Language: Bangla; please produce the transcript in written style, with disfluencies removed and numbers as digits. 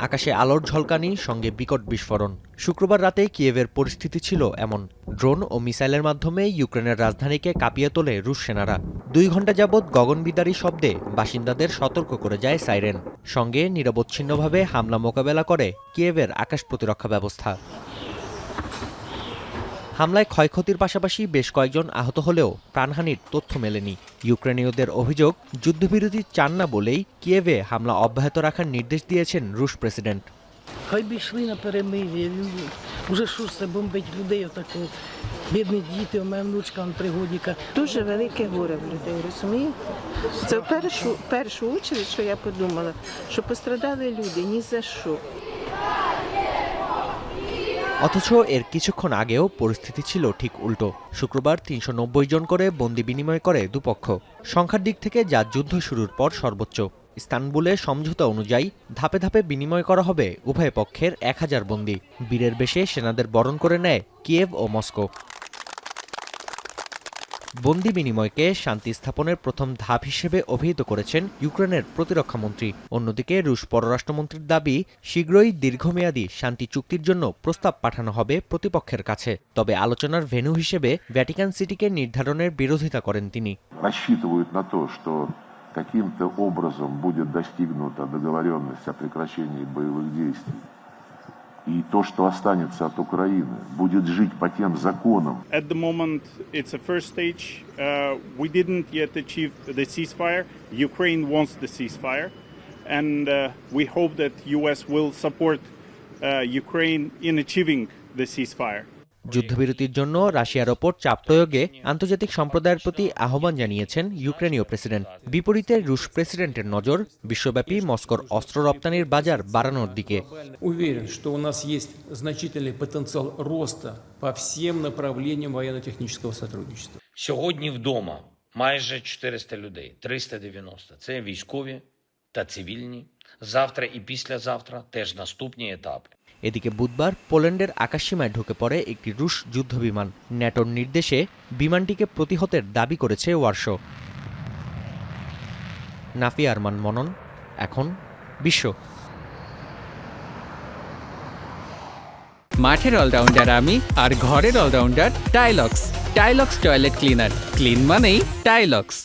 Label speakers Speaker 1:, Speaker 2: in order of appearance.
Speaker 1: আকাশে আলোর ঝলকানি, সঙ্গে বিকট বিস্ফোরণ। শুক্রবার রাতে কিয়েভের পরিস্থিতি ছিল এমন। ড্রোন ও মিসাইলের মাধ্যমে ইউক্রেনের রাজধানীকে কাঁপিয়ে তোলে রুশ সেনারা। ২ ঘণ্টা যাবৎ গগনবিদারী শব্দে বাসিন্দাদের সতর্ক করে যায় সাইরেন। সঙ্গে নিরবচ্ছিন্নভাবে হামলা মোকাবেলা করে কিয়েভের আকাশ প্রতিরক্ষা ব্যবস্থা। হামলায় ক্ষয়ক্ষতির পাশাপাশি বেশ কয়েকজন আহত হলেও প্রাণহানির তথ্য মেলেনি। ইউক্রেনীয়দের অভিযোগ, যুদ্ধবিরতি চান না বলেই কিয়েভে হামলা অব্যাহত রাখার নির্দেশ দিয়েছেন রুশ প্রেসিডেন্ট।
Speaker 2: Хай би йшли на перемир'я. Уже що ж це бомбить людей отако. Бідні діти, у мене внучка на 3 годика.
Speaker 3: Дуже велике горе в людей, розумієте? Це в першу очередь, що я подумала, що пострадали люди ні за що.
Speaker 1: অথচ এর কিছুক্ষণ আগেও পরিস্থিতি ছিল ঠিক উল্টো। শুক্রবার ৩৯০ জন করে বন্দি বিনিময় করে দুপক্ষ। সংখ্যার দিক থেকে যা যুদ্ধ শুরুর পর সর্বোচ্চ। ইস্তানবুলে সমঝোতা অনুযায়ী ধাপে ধাপে বিনিময় করা হবে উভয় পক্ষের ১,০০০ বন্দী। বীরের বেশে সেনাদের বরণ করে নেয় কিয়েভ ও মস্কো। বন্দি বিনিময়কে শান্তি স্থাপনের প্রথম ধাপ হিসেবে অভিহিত করেছেন ইউক্রেনের প্রতিরক্ষামন্ত্রী। অন্যদিকে রুশ পররাষ্ট্রমন্ত্রীর দাবি, শীঘ্রই দীর্ঘমেয়াদী শান্তি চুক্তির জন্য প্রস্তাব পাঠানো হবে প্রতিপক্ষের কাছে। তবে আলোচনার ভেন্যু হিসেবে ভ্যাটিকান সিটিকে নির্ধারণের বিরোধিতা করেন তিনি।
Speaker 4: Каким-то образом будет достигнута договоренность о прекращении боевых действий. И то, что останется от Украины, будет жить по тем законам.
Speaker 5: At the moment, it's a first stage. We didn't yet achieve the ceasefire. Ukraine wants the ceasefire. And we hope that US will support Ukraine in achieving the ceasefire.
Speaker 1: যুদ্ধবিরতির জন্য রাশিয়ার ওপর চাপ প্রয়োগে আন্তর্জাতিক সম্প্রদায়ের প্রতি আহ্বান জানিয়েছেন ইউক্রেনীয় প্রেসিডেন্ট। বিপরীতে রুশ প্রেসিডেন্টের নজর বিশ্বব্যাপী মস্কোর অস্ত্র রপ্তানির বাজার বাড়ানোর দিকে।
Speaker 6: Уверен, что у нас есть значительный потенциал роста по всем направлениям военно-технического сотрудничества.
Speaker 7: Сьогодні вдома майже 400 людей, 390 – це військові та цивільні. Завтра і післязавтра теж наступні етапи.
Speaker 1: এদিকে বুধবার পোল্যান্ডের আকাশসীমায় ঢুকে পড়ে একটি রুশ যুদ্ধবিমান। ন্যাটোর নির্দেশে বিমানটিকে প্রতিহতের দাবি করেছে ওয়ারশো। নাফি আরমান মনন, এখন বিশ্ব।
Speaker 8: মাঠের অলরাউন্ডার আমি, আর ঘরের allrounder Tylox. Tylox toilet cleaner. Clean মানেই টাইলক্স।